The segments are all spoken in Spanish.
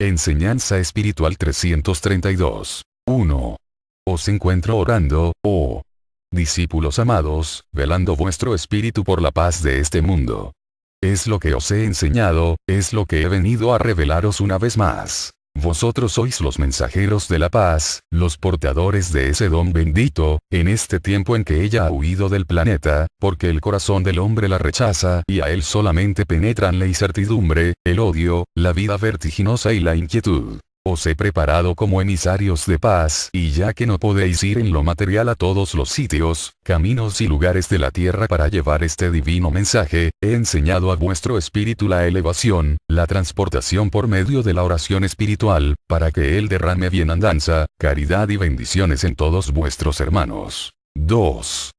Enseñanza espiritual 332. 1. Os encuentro orando, oh discípulos amados, velando vuestro espíritu por la paz de este mundo. Es lo que os he enseñado, es lo que he venido a revelaros una vez más. Vosotros sois los mensajeros de la paz, los portadores de ese don bendito, en este tiempo en que ella ha huido del planeta, porque el corazón del hombre la rechaza y a él solamente penetran la incertidumbre, el odio, la vida vertiginosa y la inquietud. Os he preparado como emisarios de paz, y ya que no podéis ir en lo material a todos los sitios, caminos y lugares de la tierra para llevar este divino mensaje, he enseñado a vuestro espíritu la elevación, la transportación por medio de la oración espiritual, para que él derrame bienandanza, caridad y bendiciones en todos vuestros hermanos. 2.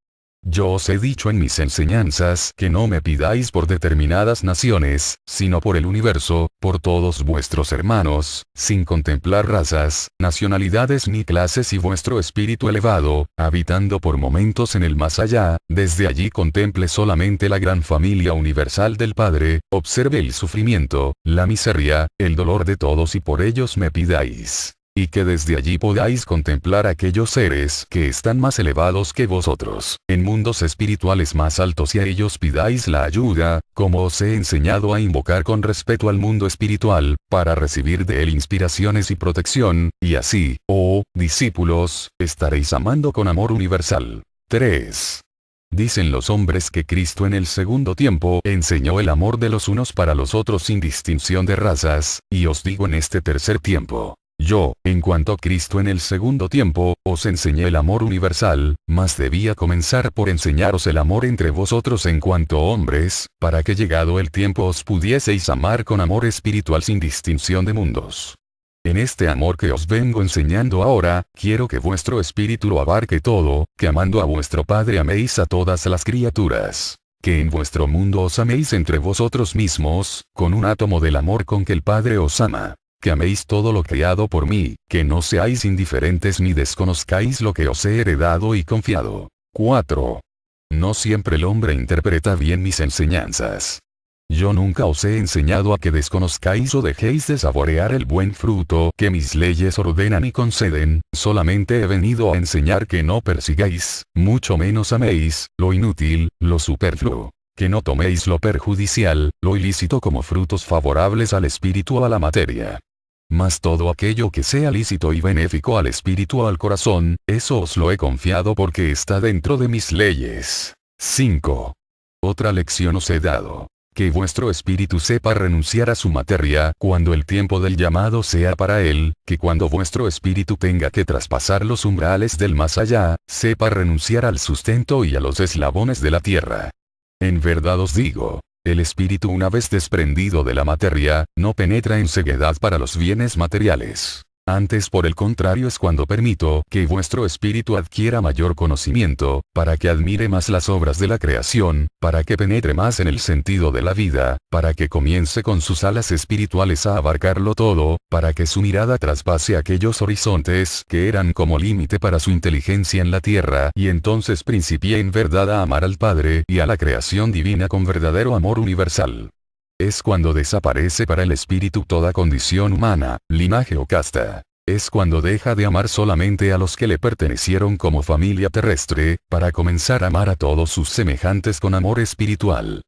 Yo os he dicho en mis enseñanzas que no me pidáis por determinadas naciones, sino por el universo, por todos vuestros hermanos, sin contemplar razas, nacionalidades ni clases y vuestro espíritu elevado, habitando por momentos en el más allá, desde allí contemple solamente la gran familia universal del Padre, observe el sufrimiento, la miseria, el dolor de todos y por ellos me pidáis. Y que desde allí podáis contemplar aquellos seres que están más elevados que vosotros, en mundos espirituales más altos y a ellos pidáis la ayuda, como os he enseñado a invocar con respeto al mundo espiritual, para recibir de él inspiraciones y protección, y así, oh discípulos, estaréis amando con amor universal. 3. Dicen los hombres que Cristo en el segundo tiempo enseñó el amor de los unos para los otros sin distinción de razas, y os digo en este tercer tiempo. Yo, en cuanto a Cristo en el segundo tiempo, os enseñé el amor universal, mas debía comenzar por enseñaros el amor entre vosotros en cuanto hombres, para que llegado el tiempo os pudieseis amar con amor espiritual sin distinción de mundos. En este amor que os vengo enseñando ahora, quiero que vuestro espíritu lo abarque todo, que amando a vuestro Padre améis a todas las criaturas. Que en vuestro mundo os améis entre vosotros mismos, con un átomo del amor con que el Padre os ama. Que améis todo lo creado por mí, que no seáis indiferentes ni desconozcáis lo que os he heredado y confiado. 4. No siempre el hombre interpreta bien mis enseñanzas. Yo nunca os he enseñado a que desconozcáis o dejéis de saborear el buen fruto que mis leyes ordenan y conceden, solamente he venido a enseñar que no persigáis, mucho menos améis, lo inútil, lo superfluo. Que no toméis lo perjudicial, lo ilícito como frutos favorables al espíritu o a la materia. Mas todo aquello que sea lícito y benéfico al espíritu o al corazón, eso os lo he confiado porque está dentro de mis leyes. 5. Otra lección os he dado. Que vuestro espíritu sepa renunciar a su materia cuando el tiempo del llamado sea para él, que cuando vuestro espíritu tenga que traspasar los umbrales del más allá, sepa renunciar al sustento y a los eslabones de la tierra. En verdad os digo, el espíritu una vez desprendido de la materia, no penetra en ceguedad para los bienes materiales. Antes por el contrario es cuando permito que vuestro espíritu adquiera mayor conocimiento, para que admire más las obras de la creación, para que penetre más en el sentido de la vida, para que comience con sus alas espirituales a abarcarlo todo, para que su mirada traspase aquellos horizontes que eran como límite para su inteligencia en la tierra y entonces principie en verdad a amar al Padre y a la creación divina con verdadero amor universal. Es cuando desaparece para el espíritu toda condición humana, linaje o casta. Es cuando deja de amar solamente a los que le pertenecieron como familia terrestre, para comenzar a amar a todos sus semejantes con amor espiritual.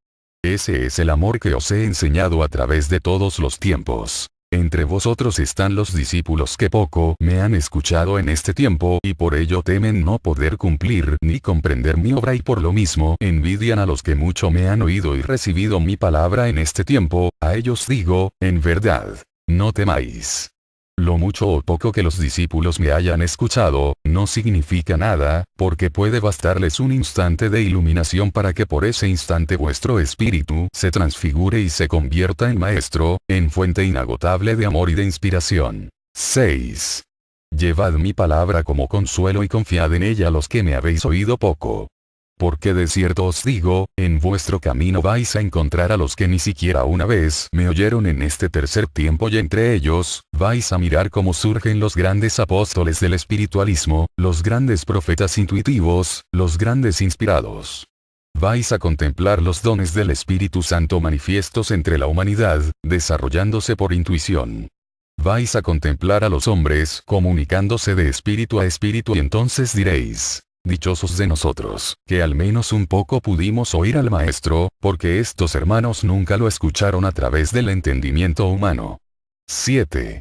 Ese es el amor que os he enseñado a través de todos los tiempos. Entre vosotros están los discípulos que poco me han escuchado en este tiempo y por ello temen no poder cumplir ni comprender mi obra y por lo mismo envidian a los que mucho me han oído y recibido mi palabra en este tiempo, a ellos digo, en verdad, no temáis. Lo mucho o poco que los discípulos me hayan escuchado, no significa nada, porque puede bastarles un instante de iluminación para que por ese instante vuestro espíritu se transfigure y se convierta en maestro, en fuente inagotable de amor y de inspiración. 6. Llevad mi palabra como consuelo y confiad en ella los que me habéis oído poco. Porque de cierto os digo, en vuestro camino vais a encontrar a los que ni siquiera una vez me oyeron en este tercer tiempo y entre ellos, vais a mirar cómo surgen los grandes apóstoles del espiritualismo, los grandes profetas intuitivos, los grandes inspirados. Vais a contemplar los dones del Espíritu Santo manifiestos entre la humanidad, desarrollándose por intuición. vais a contemplar a los hombres comunicándose de espíritu a espíritu y entonces diréis: dichosos de nosotros, que al menos un poco pudimos oír al Maestro, porque estos hermanos nunca lo escucharon a través del entendimiento humano. 7.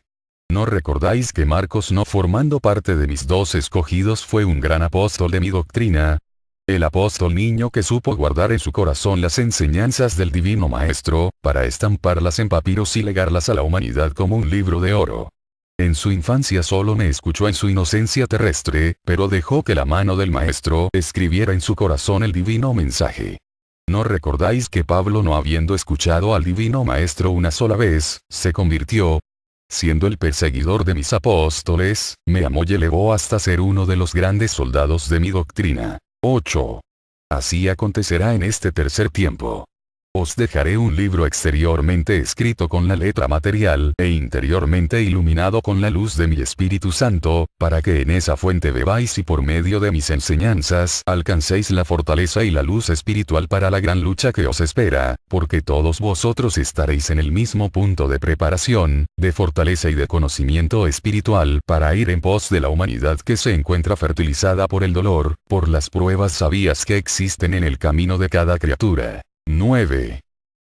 ¿No recordáis que Marcos, no formando parte de mis 12 escogidos, fue un gran apóstol de mi doctrina? El apóstol niño que supo guardar en su corazón las enseñanzas del Divino Maestro, para estamparlas en papiros y legarlas a la humanidad como un libro de oro. En su infancia solo me escuchó en su inocencia terrestre, pero dejó que la mano del Maestro escribiera en su corazón el divino mensaje. ¿No recordáis que Pablo, no habiendo escuchado al Divino Maestro una sola vez, se convirtió? Siendo el perseguidor de mis apóstoles, me amó y elevó hasta ser uno de los grandes soldados de mi doctrina. 8. Así acontecerá en este tercer tiempo. Os dejaré un libro exteriormente escrito con la letra material e interiormente iluminado con la luz de mi Espíritu Santo, para que en esa fuente bebáis y por medio de mis enseñanzas alcancéis la fortaleza y la luz espiritual para la gran lucha que os espera, porque todos vosotros estaréis en el mismo punto de preparación, de fortaleza y de conocimiento espiritual para ir en pos de la humanidad que se encuentra fertilizada por el dolor, por las pruebas sabias que existen en el camino de cada criatura. 9.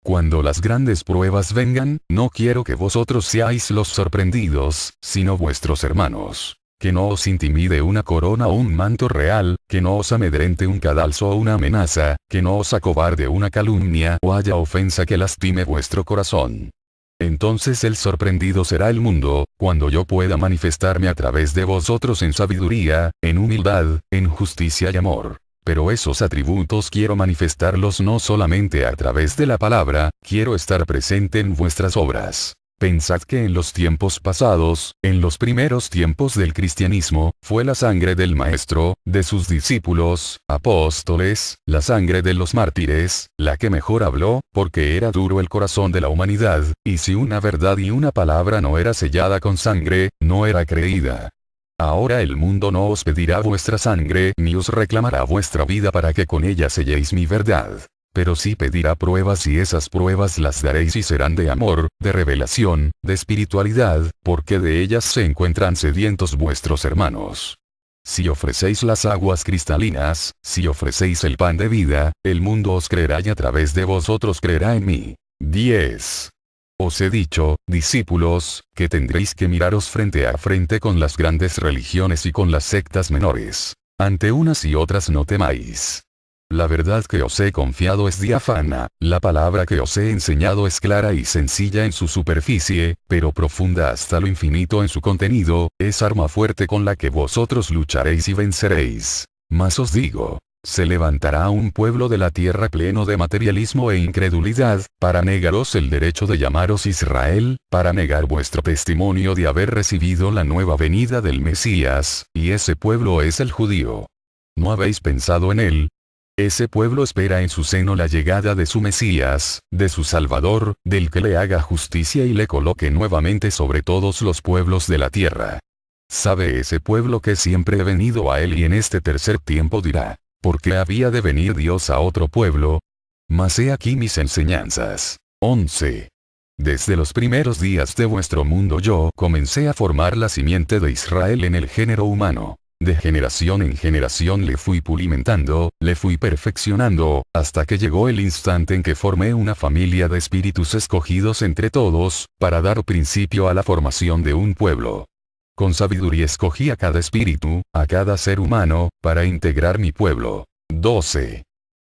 Cuando las grandes pruebas vengan, no quiero que vosotros seáis los sorprendidos, sino vuestros hermanos. Que no os intimide una corona o un manto real, que no os amedrente un cadalso o una amenaza, que no os acobarde una calumnia o haya ofensa que lastime vuestro corazón. Entonces el sorprendido será el mundo, cuando yo pueda manifestarme a través de vosotros en sabiduría, en humildad, en justicia y amor. Pero esos atributos quiero manifestarlos no solamente a través de la palabra, quiero estar presente en vuestras obras. Pensad que en los tiempos pasados, en los primeros tiempos del cristianismo, fue la sangre del Maestro, de sus discípulos, apóstoles, la sangre de los mártires, la que mejor habló, porque era duro el corazón de la humanidad, y si una verdad y una palabra no era sellada con sangre, no era creída. Ahora el mundo no os pedirá vuestra sangre ni os reclamará vuestra vida para que con ella selléis mi verdad. Pero sí pedirá pruebas y esas pruebas las daréis y serán de amor, de revelación, de espiritualidad, porque de ellas se encuentran sedientos vuestros hermanos. Si ofrecéis las aguas cristalinas, si ofrecéis el pan de vida, el mundo os creerá y a través de vosotros creerá en mí. 10. Os he dicho, discípulos, que tendréis que miraros frente a frente con las grandes religiones y con las sectas menores. Ante unas y otras no temáis. La verdad que os he confiado es diáfana, la palabra que os he enseñado es clara y sencilla en su superficie, pero profunda hasta lo infinito en su contenido, es arma fuerte con la que vosotros lucharéis y venceréis. Mas os digo, se levantará un pueblo de la tierra pleno de materialismo e incredulidad, para negaros el derecho de llamaros Israel, para negar vuestro testimonio de haber recibido la nueva venida del Mesías, y ese pueblo es el judío. ¿No habéis pensado en él? Ese pueblo espera en su seno la llegada de su Mesías, de su Salvador, del que le haga justicia y le coloque nuevamente sobre todos los pueblos de la tierra. Sabe ese pueblo que siempre he venido a él y en este tercer tiempo dirá: ¿por qué había de venir Dios a otro pueblo? Mas he aquí mis enseñanzas. 11. Desde los primeros días de vuestro mundo yo comencé a formar la simiente de Israel en el género humano. De generación en generación le fui pulimentando, le fui perfeccionando, hasta que llegó el instante en que formé una familia de espíritus escogidos entre todos, para dar principio a la formación de un pueblo. Con sabiduría escogí a cada espíritu, a cada ser humano, para integrar mi pueblo. 12.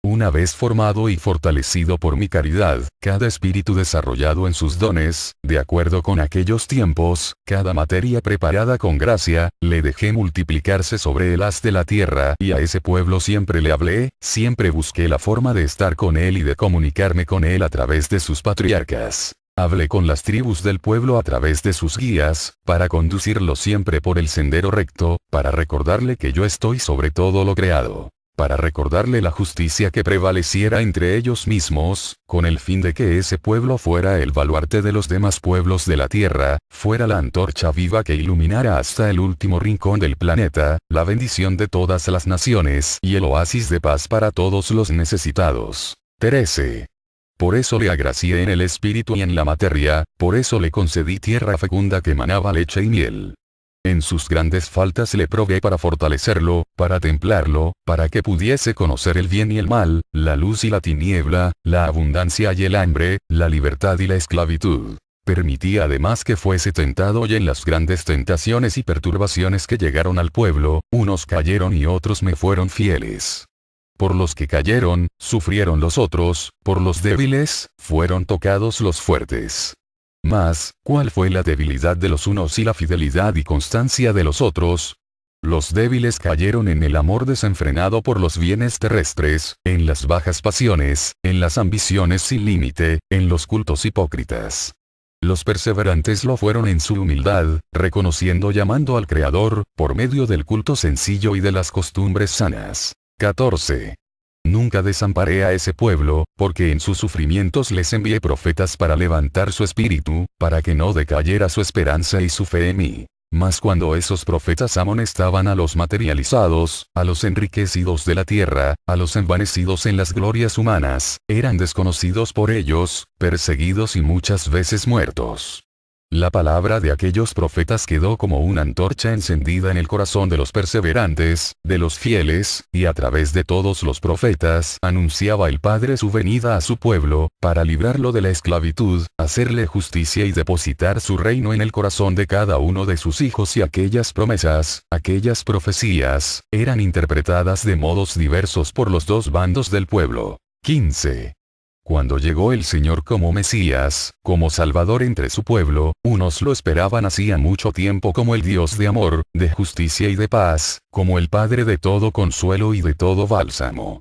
Una vez formado y fortalecido por mi caridad, cada espíritu desarrollado en sus dones, de acuerdo con aquellos tiempos, cada materia preparada con gracia, le dejé multiplicarse sobre el haz de la tierra y a ese pueblo siempre le hablé, siempre busqué la forma de estar con él y de comunicarme con él a través de sus patriarcas. Hablé con las tribus del pueblo a través de sus guías, para conducirlo siempre por el sendero recto, para recordarle que yo estoy sobre todo lo creado. Para recordarle la justicia que prevaleciera entre ellos mismos, con el fin de que ese pueblo fuera el baluarte de los demás pueblos de la tierra, fuera la antorcha viva que iluminara hasta el último rincón del planeta, la bendición de todas las naciones y el oasis de paz para todos los necesitados. 13. Por eso le agracié en el espíritu y en la materia, por eso le concedí tierra fecunda que manaba leche y miel. En sus grandes faltas le probé para fortalecerlo, para templarlo, para que pudiese conocer el bien y el mal, la luz y la tiniebla, la abundancia y el hambre, la libertad y la esclavitud. Permití además que fuese tentado y en las grandes tentaciones y perturbaciones que llegaron al pueblo, unos cayeron y otros me fueron fieles. Por los que cayeron, sufrieron los otros, por los débiles, fueron tocados los fuertes. Mas, ¿cuál fue la debilidad de los unos y la fidelidad y constancia de los otros? Los débiles cayeron en el amor desenfrenado por los bienes terrestres, en las bajas pasiones, en las ambiciones sin límite, en los cultos hipócritas. Los perseverantes lo fueron en su humildad, reconociendo y amando al Creador, por medio del culto sencillo y de las costumbres sanas. 14. Nunca desamparé a ese pueblo, porque en sus sufrimientos les envié profetas para levantar su espíritu, para que no decayera su esperanza y su fe en mí. Mas cuando esos profetas amonestaban a los materializados, a los enriquecidos de la tierra, a los envanecidos en las glorias humanas, eran desconocidos por ellos, perseguidos y muchas veces muertos. La palabra de aquellos profetas quedó como una antorcha encendida en el corazón de los perseverantes, de los fieles, y a través de todos los profetas anunciaba el Padre su venida a su pueblo, para librarlo de la esclavitud, hacerle justicia y depositar su reino en el corazón de cada uno de sus hijos, y aquellas promesas, aquellas profecías, eran interpretadas de modos diversos por los dos bandos del pueblo. 15. Cuando llegó el Señor como Mesías, como Salvador entre su pueblo, unos lo esperaban hacía mucho tiempo como el Dios de amor, de justicia y de paz, como el Padre de todo consuelo y de todo bálsamo.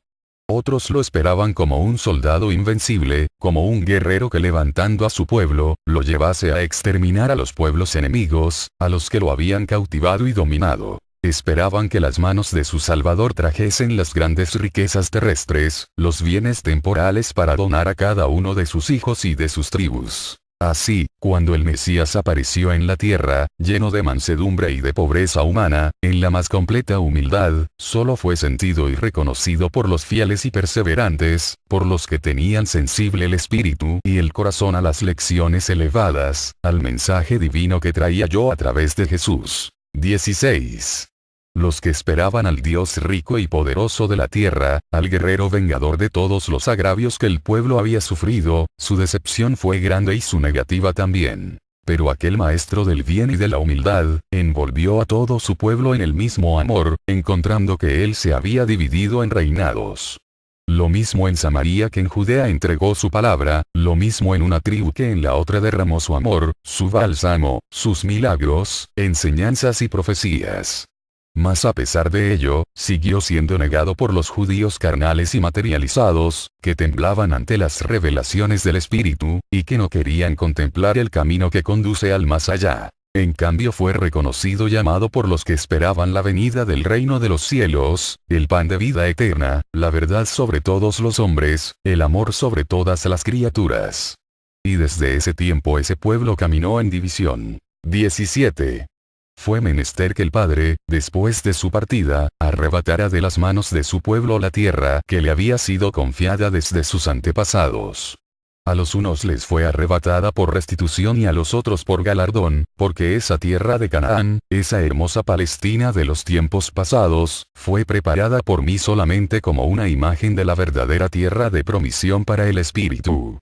Otros lo esperaban como un soldado invencible, como un guerrero que levantando a su pueblo, lo llevase a exterminar a los pueblos enemigos, a los que lo habían cautivado y dominado. Esperaban que las manos de su Salvador trajesen las grandes riquezas terrestres, los bienes temporales para donar a cada uno de sus hijos y de sus tribus. Así, cuando el Mesías apareció en la tierra, lleno de mansedumbre y de pobreza humana, en la más completa humildad, solo fue sentido y reconocido por los fieles y perseverantes, por los que tenían sensible el espíritu y el corazón a las lecciones elevadas, al mensaje divino que traía yo a través de Jesús. 16. Los que esperaban al Dios rico y poderoso de la tierra, al guerrero vengador de todos los agravios que el pueblo había sufrido, su decepción fue grande y su negativa también. Pero aquel maestro del bien y de la humildad, envolvió a todo su pueblo en el mismo amor, encontrando que él se había dividido en reinados. Lo mismo en Samaria que en Judea entregó su palabra, lo mismo en una tribu que en la otra derramó su amor, su bálsamo, sus milagros, enseñanzas y profecías. Mas a pesar de ello, siguió siendo negado por los judíos carnales y materializados, que temblaban ante las revelaciones del Espíritu, y que no querían contemplar el camino que conduce al más allá. En cambio fue reconocido y amado por los que esperaban la venida del reino de los cielos, el pan de vida eterna, la verdad sobre todos los hombres, el amor sobre todas las criaturas. Y desde ese tiempo ese pueblo caminó en división. 17. Fue menester que el Padre, después de su partida, arrebatara de las manos de su pueblo la tierra que le había sido confiada desde sus antepasados. A los unos les fue arrebatada por restitución y a los otros por galardón, porque esa tierra de Canaán, esa hermosa Palestina de los tiempos pasados, fue preparada por mí solamente como una imagen de la verdadera tierra de promisión para el Espíritu.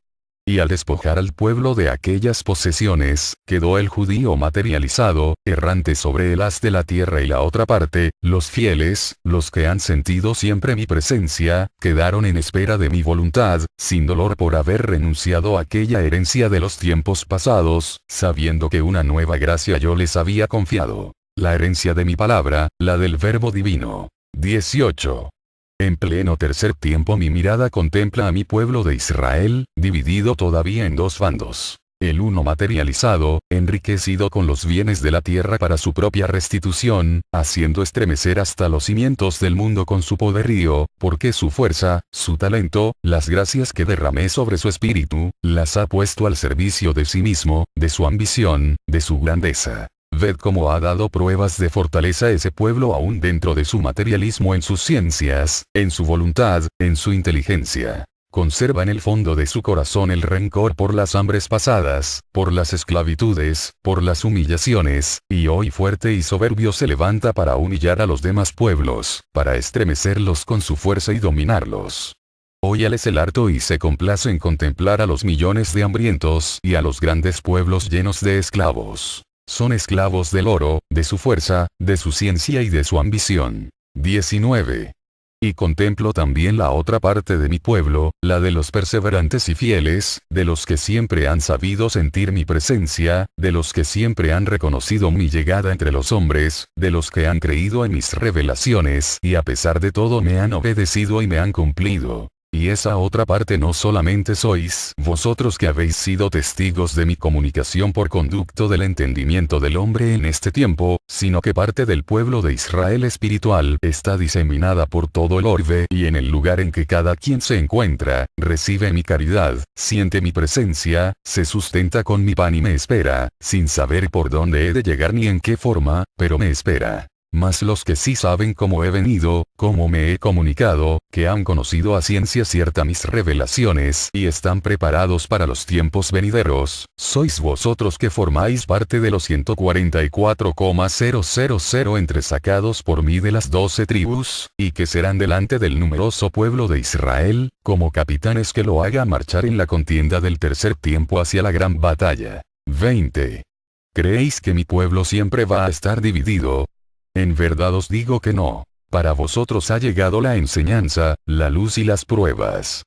Y al despojar al pueblo de aquellas posesiones, quedó el judío materializado, errante sobre el haz de la tierra, y la otra parte, los fieles, los que han sentido siempre mi presencia, quedaron en espera de mi voluntad, sin dolor por haber renunciado a aquella herencia de los tiempos pasados, sabiendo que una nueva gracia yo les había confiado. La herencia de mi palabra, la del Verbo divino. 18. En pleno tercer tiempo mi mirada contempla a mi pueblo de Israel, dividido todavía en dos bandos. El uno materializado, enriquecido con los bienes de la tierra para su propia restitución, haciendo estremecer hasta los cimientos del mundo con su poderío, porque su fuerza, su talento, las gracias que derramé sobre su espíritu, las ha puesto al servicio de sí mismo, de su ambición, de su grandeza. Ved cómo ha dado pruebas de fortaleza ese pueblo aún dentro de su materialismo, en sus ciencias, en su voluntad, en su inteligencia. conserva en el fondo de su corazón el rencor por las hambres pasadas, por las esclavitudes, por las humillaciones, y hoy fuerte y soberbio se levanta para humillar a los demás pueblos, para estremecerlos con su fuerza y dominarlos. Óyales el harto y se complace en contemplar a los millones de hambrientos y a los grandes pueblos llenos de esclavos. Son esclavos del oro, de su fuerza, de su ciencia y de su ambición. 19. Y contemplo también la otra parte de mi pueblo, la de los perseverantes y fieles, de los que siempre han sabido sentir mi presencia, de los que siempre han reconocido mi llegada entre los hombres, de los que han creído en mis revelaciones y a pesar de todo me han obedecido y me han cumplido. Y esa otra parte no solamente sois vosotros que habéis sido testigos de mi comunicación por conducto del entendimiento del hombre en este tiempo, sino que parte del pueblo de Israel espiritual está diseminada por todo el orbe y en el lugar en que cada quien se encuentra, recibe mi caridad, siente mi presencia, se sustenta con mi pan y me espera, sin saber por dónde he de llegar ni en qué forma, pero me espera. Mas los que sí saben cómo he venido, cómo me he comunicado, que han conocido a ciencia cierta mis revelaciones y están preparados para los tiempos venideros, sois vosotros que formáis parte de los 144,000 entresacados por mí de las 12 tribus, y que serán delante del numeroso pueblo de Israel, como capitanes que lo hagan marchar en la contienda del tercer tiempo hacia la gran batalla. 20. ¿Creéis que mi pueblo siempre va a estar dividido? En verdad os digo que no. Para vosotros ha llegado la enseñanza, la luz y las pruebas.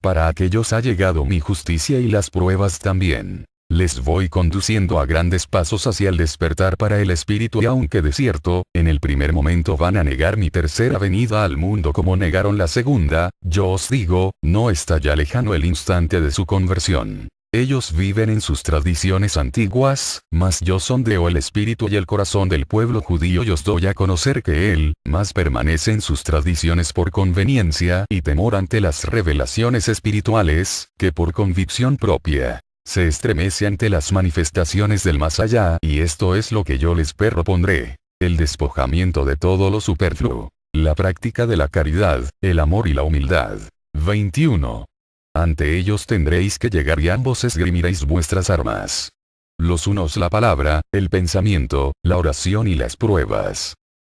Para aquellos ha llegado mi justicia y las pruebas también. Les voy conduciendo a grandes pasos hacia el despertar para el espíritu y aunque de cierto, en el primer momento van a negar mi tercera venida al mundo como negaron la segunda, yo os digo, no está ya lejano el instante de su conversión. Ellos viven en sus tradiciones antiguas, mas yo sondeo el espíritu y el corazón del pueblo judío y os doy a conocer que él, más permanece en sus tradiciones por conveniencia y temor ante las revelaciones espirituales, que por convicción propia. Se estremece ante las manifestaciones del más allá y esto es lo que yo les propondré. El despojamiento de todo lo superfluo. La práctica de la caridad, el amor y la humildad. 21. Ante ellos tendréis que llegar y ambos esgrimiréis vuestras armas. Los unos la palabra, el pensamiento, la oración y las pruebas.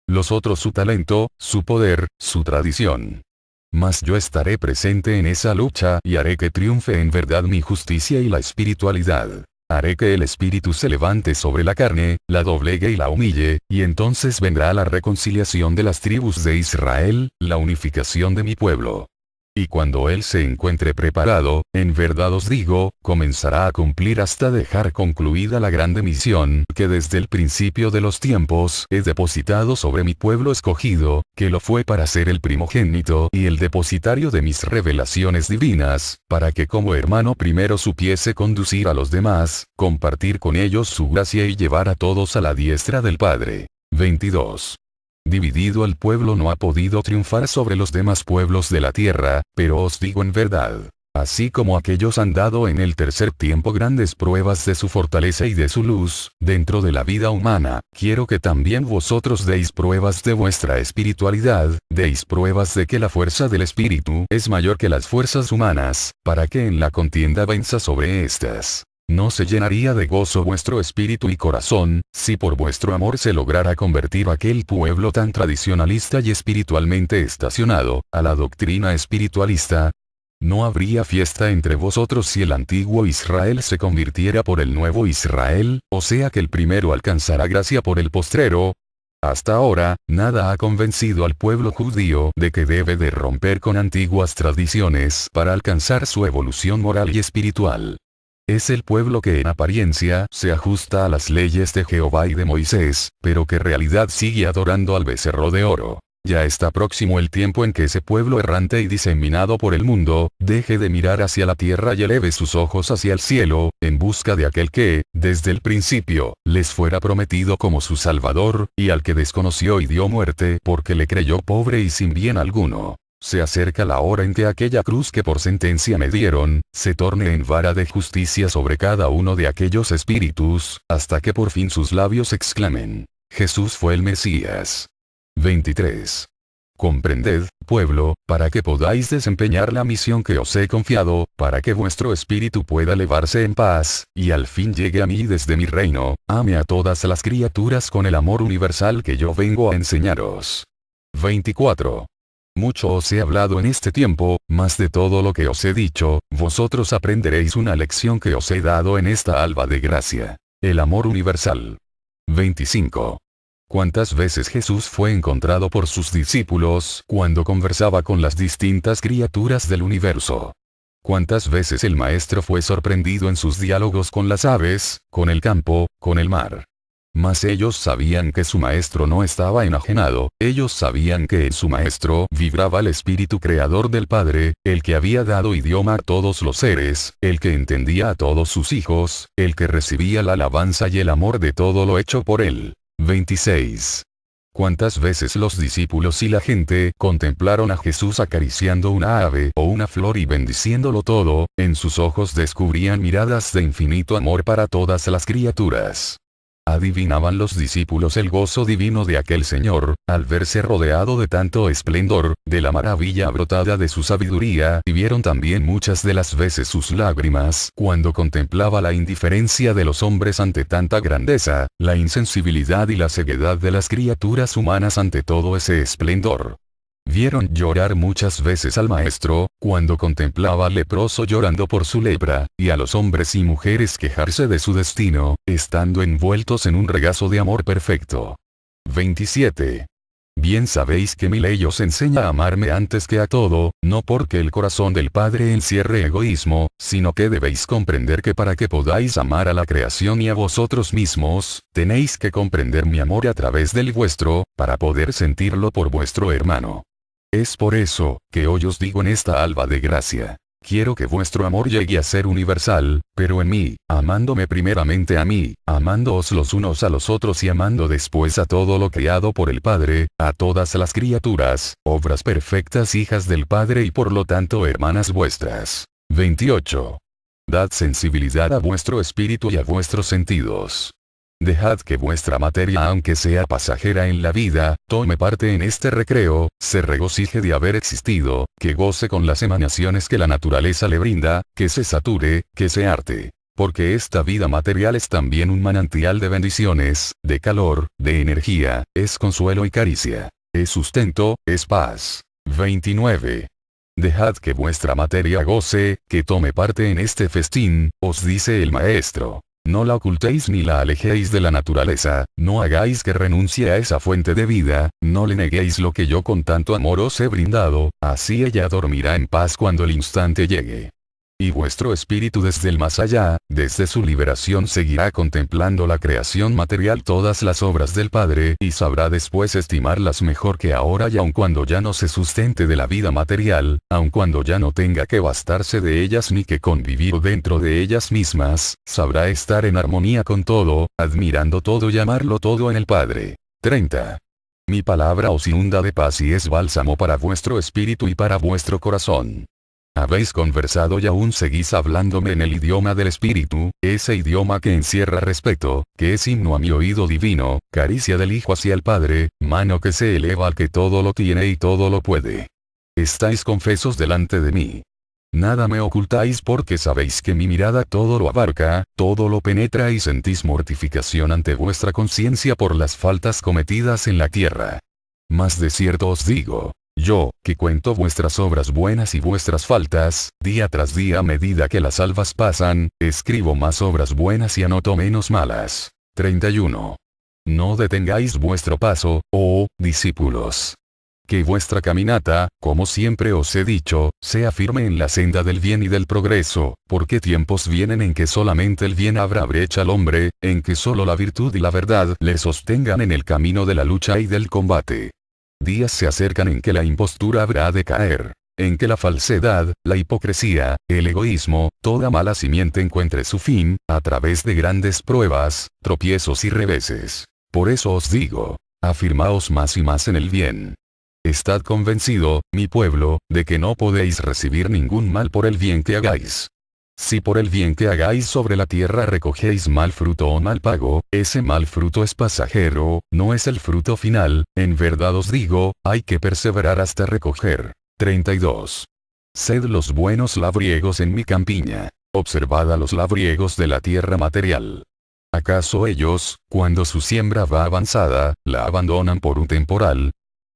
Los otros su talento, su poder, su tradición. Mas yo estaré presente en esa lucha y haré que triunfe en verdad mi justicia y la espiritualidad. Haré que el espíritu se levante sobre la carne, la doblegue y la humille, y entonces vendrá la reconciliación de las tribus de Israel, la unificación de mi pueblo. Y cuando él se encuentre preparado, en verdad os digo, comenzará a cumplir hasta dejar concluida la grande misión que desde el principio de los tiempos he depositado sobre mi pueblo escogido, que lo fue para ser el primogénito y el depositario de mis revelaciones divinas, para que como hermano primero supiese conducir a los demás, compartir con ellos su gracia y llevar a todos a la diestra del Padre. 22. Dividido el pueblo no ha podido triunfar sobre los demás pueblos de la tierra, pero os digo en verdad, así como aquellos han dado en el tercer tiempo grandes pruebas de su fortaleza y de su luz, dentro de la vida humana, quiero que también vosotros deis pruebas de vuestra espiritualidad, deis pruebas de que la fuerza del espíritu es mayor que las fuerzas humanas, para que en la contienda venza sobre estas. No se llenaría de gozo vuestro espíritu y corazón, si por vuestro amor se lograra convertir aquel pueblo tan tradicionalista y espiritualmente estacionado, a la doctrina espiritualista. No habría fiesta entre vosotros si el antiguo Israel se convirtiera por el nuevo Israel, o sea que el primero alcanzará gracia por el postrero. Hasta ahora, nada ha convencido al pueblo judío de que debe de romper con antiguas tradiciones para alcanzar su evolución moral y espiritual. Es el pueblo que en apariencia se ajusta a las leyes de Jehová y de Moisés, pero que en realidad sigue adorando al becerro de oro. Ya está próximo el tiempo en que ese pueblo errante y diseminado por el mundo, deje de mirar hacia la tierra y eleve sus ojos hacia el cielo, en busca de aquel que, desde el principio, les fuera prometido como su Salvador, y al que desconoció y dio muerte porque le creyó pobre y sin bien alguno. Se acerca la hora en que aquella cruz que por sentencia me dieron, se torne en vara de justicia sobre cada uno de aquellos espíritus, hasta que por fin sus labios exclamen: Jesús fue el Mesías. 23. Comprended, pueblo, para que podáis desempeñar la misión que os he confiado, para que vuestro espíritu pueda elevarse en paz, y al fin llegue a mí desde mi reino, ame a todas las criaturas con el amor universal que yo vengo a enseñaros. 24. Mucho os he hablado en este tiempo, mas de todo lo que os he dicho, vosotros aprenderéis una lección que os he dado en esta alba de gracia. El amor universal. 25. ¿Cuántas veces Jesús fue encontrado por sus discípulos cuando conversaba con las distintas criaturas del universo? ¿Cuántas veces el Maestro fue sorprendido en sus diálogos con las aves, con el campo, con el mar? Mas ellos sabían que su Maestro no estaba enajenado, ellos sabían que en su Maestro vibraba el espíritu creador del Padre, el que había dado idioma a todos los seres, el que entendía a todos sus hijos, el que recibía la alabanza y el amor de todo lo hecho por él. 26. ¿Cuántas veces los discípulos y la gente contemplaron a Jesús acariciando una ave o una flor y bendiciéndolo todo, en sus ojos descubrían miradas de infinito amor para todas las criaturas? Adivinaban los discípulos el gozo divino de aquel Señor, al verse rodeado de tanto esplendor, de la maravilla brotada de su sabiduría, y vieron también muchas de las veces sus lágrimas, cuando contemplaba la indiferencia de los hombres ante tanta grandeza, la insensibilidad y la ceguedad de las criaturas humanas ante todo ese esplendor. Vieron llorar muchas veces al Maestro, cuando contemplaba al leproso llorando por su lepra, y a los hombres y mujeres quejarse de su destino, estando envueltos en un regazo de amor perfecto. 27. Bien sabéis que mi ley os enseña a amarme antes que a todo, no porque el corazón del Padre encierre egoísmo, sino que debéis comprender que para que podáis amar a la creación y a vosotros mismos, tenéis que comprender mi amor a través del vuestro, para poder sentirlo por vuestro hermano. Es por eso, que hoy os digo en esta alba de gracia. Quiero que vuestro amor llegue a ser universal, pero en mí, amándome primeramente a mí, amándoos los unos a los otros y amando después a todo lo creado por el Padre, a todas las criaturas, obras perfectas hijas del Padre y por lo tanto hermanas vuestras. 28. Dad sensibilidad a vuestro espíritu y a vuestros sentidos. Dejad que vuestra materia, aunque sea pasajera en la vida, tome parte en este recreo, se regocije de haber existido, que goce con las emanaciones que la naturaleza le brinda, que se sature, que se harte. Porque esta vida material es también un manantial de bendiciones, de calor, de energía, es consuelo y caricia. Es sustento, es paz. 29. Dejad que vuestra materia goce, que tome parte en este festín, os dice el Maestro. No la ocultéis ni la alejéis de la naturaleza, no hagáis que renuncie a esa fuente de vida, no le neguéis lo que yo con tanto amor os he brindado, así ella dormirá en paz cuando el instante llegue. Y vuestro espíritu desde el más allá, desde su liberación seguirá contemplando la creación material, todas las obras del Padre, y sabrá después estimarlas mejor que ahora, y aun cuando ya no se sustente de la vida material, aun cuando ya no tenga que bastarse de ellas ni que convivir dentro de ellas mismas, sabrá estar en armonía con todo, admirando todo y amarlo todo en el Padre. 30. Mi palabra os inunda de paz y es bálsamo para vuestro espíritu y para vuestro corazón. Habéis conversado y aún seguís hablándome en el idioma del espíritu, ese idioma que encierra respeto, que es himno a mi oído divino, caricia del Hijo hacia el Padre, mano que se eleva al que todo lo tiene y todo lo puede. Estáis confesos delante de mí. Nada me ocultáis porque sabéis que mi mirada todo lo abarca, todo lo penetra y sentís mortificación ante vuestra conciencia por las faltas cometidas en la tierra. Mas de cierto os digo, yo, que cuento vuestras obras buenas y vuestras faltas, día tras día a medida que las alvas pasan, escribo más obras buenas y anoto menos malas. 31. No detengáis vuestro paso, oh, discípulos. Que vuestra caminata, como siempre os he dicho, sea firme en la senda del bien y del progreso, porque tiempos vienen en que solamente el bien abra brecha al hombre, en que solo la virtud y la verdad le sostengan en el camino de la lucha y del combate. Días se acercan en que la impostura habrá de caer, en que la falsedad, la hipocresía, el egoísmo, toda mala simiente encuentre su fin, a través de grandes pruebas, tropiezos y reveses. Por eso os digo, afirmaos más y más en el bien. Estad convencido, mi pueblo, de que no podéis recibir ningún mal por el bien que hagáis. Si por el bien que hagáis sobre la tierra recogéis mal fruto o mal pago, ese mal fruto es pasajero, no es el fruto final, en verdad os digo, hay que perseverar hasta recoger. 32. Sed los buenos labriegos en mi campiña. Observad a los labriegos de la tierra material. ¿Acaso ellos, cuando su siembra va avanzada, la abandonan por un temporal?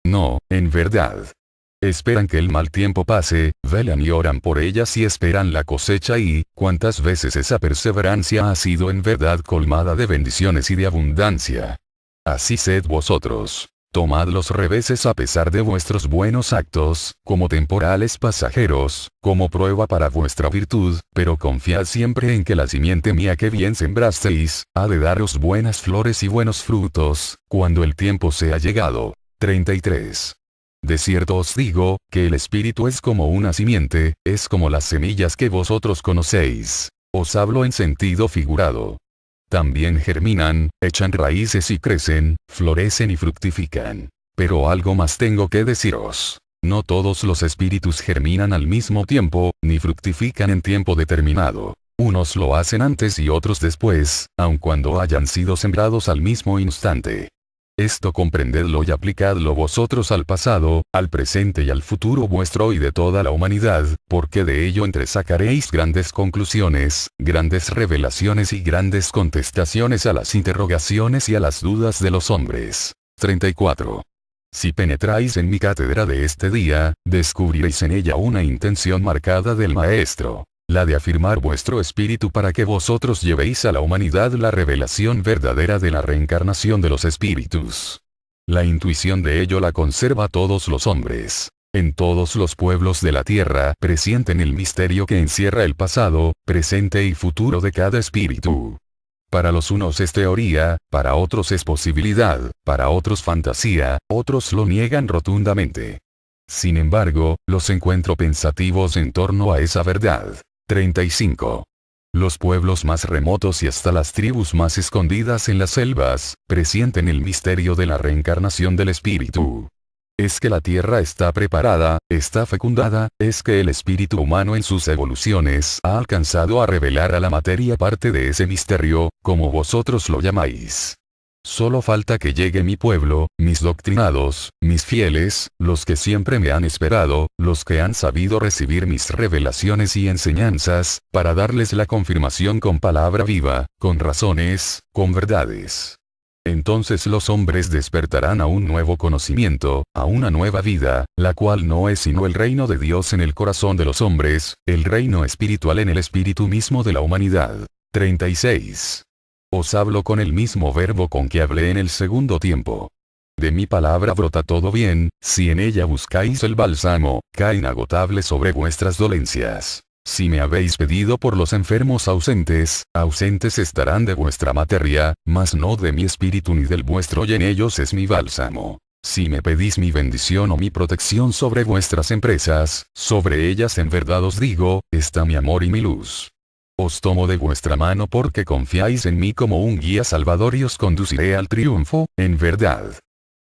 No, en verdad. Esperan que el mal tiempo pase, velan y oran por ellas y esperan la cosecha y, ¿cuántas veces esa perseverancia ha sido en verdad colmada de bendiciones y de abundancia? Así sed vosotros. Tomad los reveses a pesar de vuestros buenos actos, como temporales pasajeros, como prueba para vuestra virtud, pero confiad siempre en que la simiente mía que bien sembrasteis, ha de daros buenas flores y buenos frutos, cuando el tiempo sea llegado. 33. De cierto os digo, que el espíritu es como una simiente, es como las semillas que vosotros conocéis. Os hablo en sentido figurado. También germinan, echan raíces y crecen, florecen y fructifican. Pero algo más tengo que deciros. No todos los espíritus germinan al mismo tiempo, ni fructifican en tiempo determinado. Unos lo hacen antes y otros después, aun cuando hayan sido sembrados al mismo instante. Esto comprendedlo y aplicadlo vosotros al pasado, al presente y al futuro vuestro y de toda la humanidad, porque de ello entresacaréis grandes conclusiones, grandes revelaciones y grandes contestaciones a las interrogaciones y a las dudas de los hombres. 34. Si penetráis en mi cátedra de este día, descubriréis en ella una intención marcada del Maestro. La de afirmar vuestro espíritu para que vosotros llevéis a la humanidad la revelación verdadera de la reencarnación de los espíritus. La intuición de ello la conserva todos los hombres. En todos los pueblos de la tierra presienten el misterio que encierra el pasado, presente y futuro de cada espíritu. Para los unos es teoría, para otros es posibilidad, para otros fantasía, otros lo niegan rotundamente. Sin embargo, los encuentro pensativos en torno a esa verdad. 35. Los pueblos más remotos y hasta las tribus más escondidas en las selvas, presienten el misterio de la reencarnación del espíritu. Es que la tierra está preparada, está fecundada, es que el espíritu humano en sus evoluciones ha alcanzado a revelar a la materia parte de ese misterio, como vosotros lo llamáis. Solo falta que llegue mi pueblo, mis doctrinados, mis fieles, los que siempre me han esperado, los que han sabido recibir mis revelaciones y enseñanzas, para darles la confirmación con palabra viva, con razones, con verdades. Entonces los hombres despertarán a un nuevo conocimiento, a una nueva vida, la cual no es sino el reino de Dios en el corazón de los hombres, el reino espiritual en el espíritu mismo de la humanidad. 36. Os hablo con el mismo verbo con que hablé en el segundo tiempo. De mi palabra brota todo bien, si en ella buscáis el bálsamo, cae inagotable sobre vuestras dolencias. Si me habéis pedido por los enfermos ausentes, ausentes estarán de vuestra materia, mas no de mi espíritu ni del vuestro y en ellos es mi bálsamo. Si me pedís mi bendición o mi protección sobre vuestras empresas, sobre ellas en verdad os digo, está mi amor y mi luz. Os tomo de vuestra mano porque confiáis en mí como un guía salvador y os conduciré al triunfo, en verdad.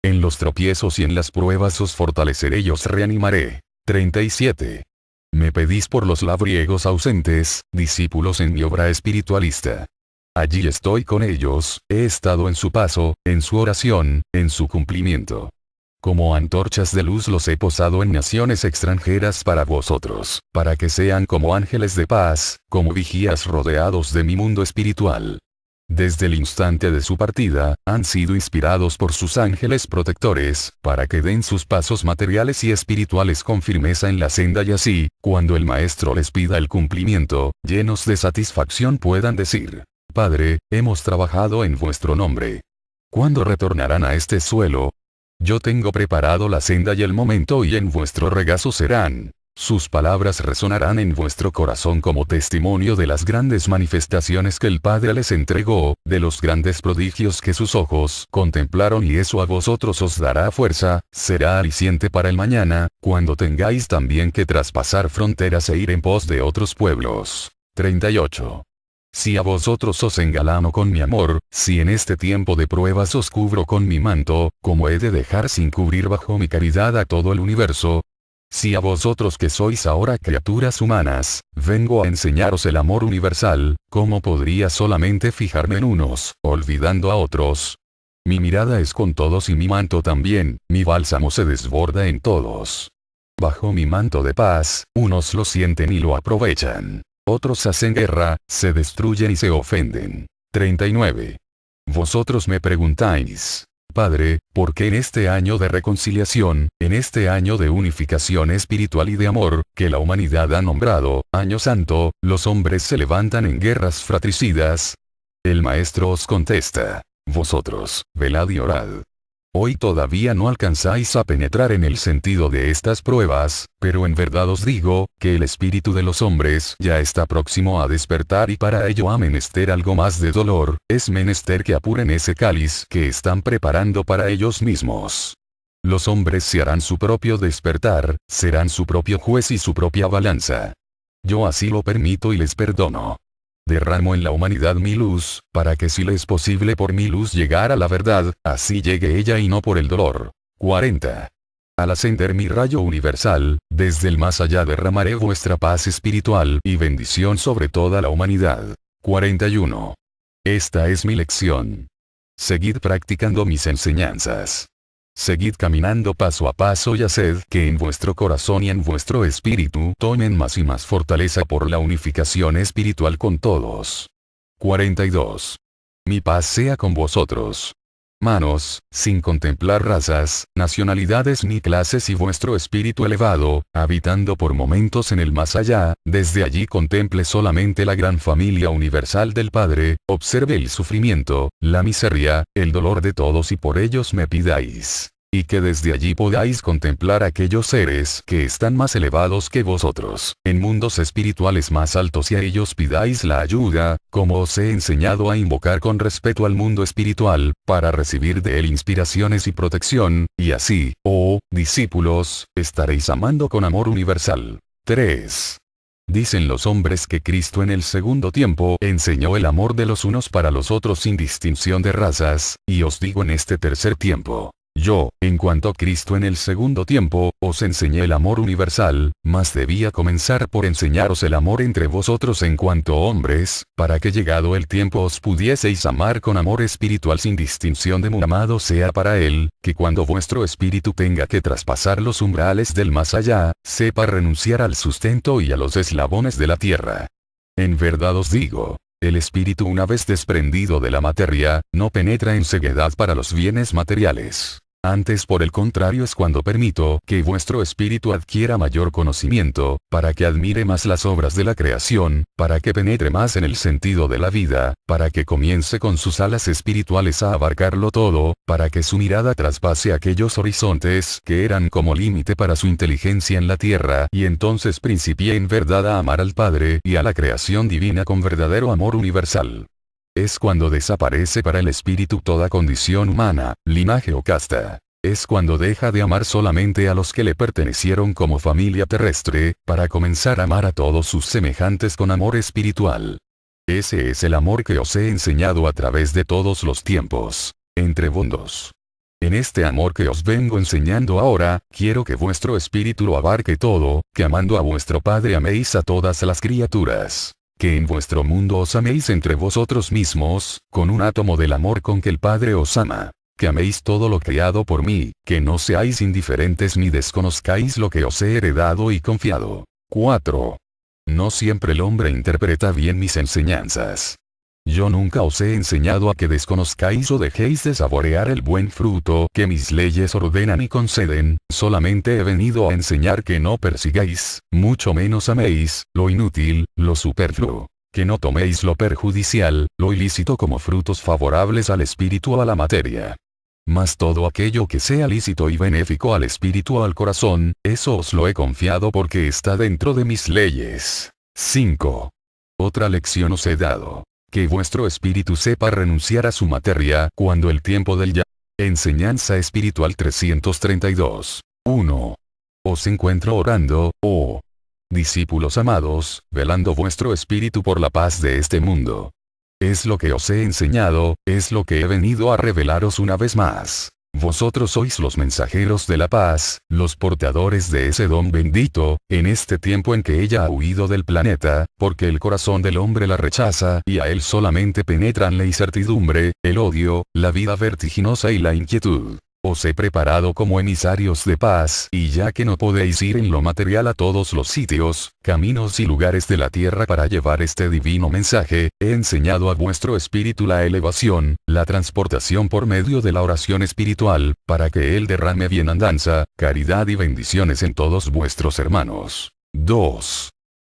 En los tropiezos y en las pruebas os fortaleceré y os reanimaré. 37. Me pedís por los labriegos ausentes, discípulos en mi obra espiritualista. Allí estoy con ellos, he estado en su paso, en su oración, en su cumplimiento. Como antorchas de luz los he posado en naciones extranjeras para vosotros, para que sean como ángeles de paz, como vigías rodeados de mi mundo espiritual. Desde el instante de su partida, han sido inspirados por sus ángeles protectores, para que den sus pasos materiales y espirituales con firmeza en la senda y así, cuando el Maestro les pida el cumplimiento, llenos de satisfacción puedan decir: Padre, hemos trabajado en vuestro nombre. ¿Cuándo retornarán a este suelo? Yo tengo preparado la senda y el momento y en vuestro regazo serán. Sus palabras resonarán en vuestro corazón como testimonio de las grandes manifestaciones que el Padre les entregó, de los grandes prodigios que sus ojos contemplaron y eso a vosotros os dará fuerza, será aliciente para el mañana, cuando tengáis también que traspasar fronteras e ir en pos de otros pueblos. 38. Si a vosotros os engalano con mi amor, si en este tiempo de pruebas os cubro con mi manto, ¿cómo he de dejar sin cubrir bajo mi caridad a todo el universo? Si a vosotros que sois ahora criaturas humanas, vengo a enseñaros el amor universal, ¿cómo podría solamente fijarme en unos, olvidando a otros? Mi mirada es con todos y mi manto también, mi bálsamo se desborda en todos. Bajo mi manto de paz, unos lo sienten y lo aprovechan. Otros hacen guerra, se destruyen y se ofenden. 39. Vosotros me preguntáis, Padre, ¿por qué en este año de reconciliación, en este año de unificación espiritual y de amor, que la humanidad ha nombrado, Año Santo, los hombres se levantan en guerras fratricidas? El Maestro os contesta, vosotros, velad y orad. Hoy todavía no alcanzáis a penetrar en el sentido de estas pruebas, pero en verdad os digo, que el espíritu de los hombres ya está próximo a despertar y para ello ha menester algo más de dolor, es menester que apuren ese cáliz que están preparando para ellos mismos. Los hombres se harán su propio despertar, serán su propio juez y su propia balanza. Yo así lo permito y les perdono. Derramo en la humanidad mi luz, para que si le es posible por mi luz llegar a la verdad, así llegue ella y no por el dolor. 40. Al ascender mi rayo universal, desde el más allá derramaré vuestra paz espiritual y bendición sobre toda la humanidad. 41. Esta es mi lección. Seguid practicando mis enseñanzas. Seguid caminando paso a paso y haced que en vuestro corazón y en vuestro espíritu tomen más y más fortaleza por la unificación espiritual con todos. 42. Mi paz sea con vosotros. Manos, sin contemplar razas, nacionalidades ni clases y vuestro espíritu elevado, habitando por momentos en el más allá, desde allí contemple solamente la gran familia universal del Padre, observe el sufrimiento, la miseria, el dolor de todos y por ellos me pidáis. Y que desde allí podáis contemplar aquellos seres que están más elevados que vosotros, en mundos espirituales más altos y a ellos pidáis la ayuda, como os he enseñado a invocar con respeto al mundo espiritual, para recibir de él inspiraciones y protección, y así, oh, discípulos, estaréis amando con amor universal. 3. Dicen los hombres que Cristo en el segundo tiempo enseñó el amor de los unos para los otros sin distinción de razas, y os digo en este tercer tiempo. Yo, en cuanto a Cristo en el segundo tiempo, os enseñé el amor universal, mas debía comenzar por enseñaros el amor entre vosotros en cuanto hombres, para que llegado el tiempo os pudieseis amar con amor espiritual sin distinción de muy amado sea para él, que cuando vuestro espíritu tenga que traspasar los umbrales del más allá, sepa renunciar al sustento y a los eslabones de la tierra. En verdad os digo, el espíritu una vez desprendido de la materia, no penetra en ceguedad para los bienes materiales. Antes por el contrario es cuando permito que vuestro espíritu adquiera mayor conocimiento, para que admire más las obras de la creación, para que penetre más en el sentido de la vida, para que comience con sus alas espirituales a abarcarlo todo, para que su mirada traspase aquellos horizontes que eran como límite para su inteligencia en la tierra y entonces principie en verdad a amar al Padre y a la creación divina con verdadero amor universal. Es cuando desaparece para el espíritu toda condición humana, linaje o casta. Es cuando deja de amar solamente a los que le pertenecieron como familia terrestre, para comenzar a amar a todos sus semejantes con amor espiritual. Ese es el amor que os he enseñado a través de todos los tiempos, entre mundos. En este amor que os vengo enseñando ahora, quiero que vuestro espíritu lo abarque todo, que amando a vuestro Padre améis a todas las criaturas. Que en vuestro mundo os améis entre vosotros mismos, con un átomo del amor con que el Padre os ama. Que améis todo lo creado por mí, que no seáis indiferentes ni desconozcáis lo que os he heredado y confiado. 4. No siempre el hombre interpreta bien mis enseñanzas. Yo nunca os he enseñado a que desconozcáis o dejéis de saborear el buen fruto que mis leyes ordenan y conceden, solamente he venido a enseñar que no persigáis, mucho menos améis, lo inútil, lo superfluo. Que no toméis lo perjudicial, lo ilícito como frutos favorables al espíritu o a la materia. Mas todo aquello que sea lícito y benéfico al espíritu o al corazón, eso os lo he confiado porque está dentro de mis leyes. 5. Otra lección os he dado. Que vuestro espíritu sepa renunciar a su materia cuando el tiempo del ya. Enseñanza espiritual 332. 1. Os encuentro orando, oh discípulos amados, velando vuestro espíritu por la paz de este mundo. Es lo que os he enseñado, es lo que he venido a revelaros una vez más. Vosotros sois los mensajeros de la paz, los portadores de ese don bendito, en este tiempo en que ella ha huido del planeta, porque el corazón del hombre la rechaza y a él solamente penetran la incertidumbre, el odio, la vida vertiginosa y la inquietud. Os he preparado como emisarios de paz, y ya que no podéis ir en lo material a todos los sitios, caminos y lugares de la tierra para llevar este divino mensaje, he enseñado a vuestro espíritu la elevación, la transportación por medio de la oración espiritual, para que él derrame bienandanza, caridad y bendiciones en todos vuestros hermanos. 2.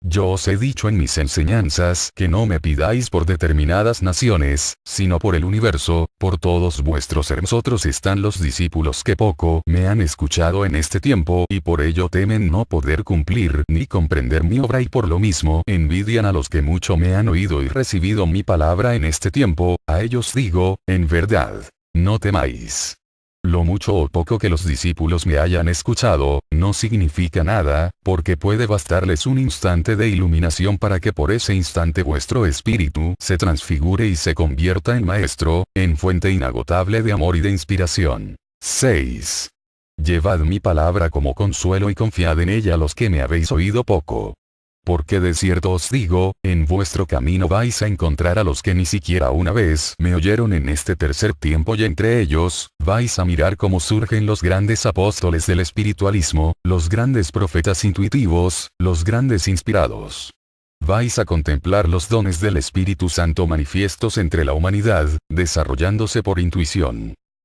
Yo os he dicho en mis enseñanzas que no me pidáis por determinadas naciones, sino por el universo, por todos vuestros hermanos. Otros están los discípulos que poco me han escuchado en este tiempo y por ello temen no poder cumplir ni comprender mi obra y por lo mismo envidian a los que mucho me han oído y recibido mi palabra en este tiempo, a ellos digo, en verdad, no temáis. Lo mucho o poco que los discípulos me hayan escuchado, no significa nada, porque puede bastarles un instante de iluminación para que por ese instante vuestro espíritu se transfigure y se convierta en maestro, en fuente inagotable de amor y de inspiración. 6. Llevad mi palabra como consuelo y confiad en ella los que me habéis oído poco. Porque de cierto os digo, en vuestro camino vais a encontrar a los que ni siquiera una vez me oyeron en este tercer tiempo y entre ellos, vais a mirar cómo surgen los grandes apóstoles del espiritualismo, los grandes profetas intuitivos, los grandes inspirados. Vais a contemplar los dones del Espíritu Santo manifiestos entre la humanidad, desarrollándose por intuición.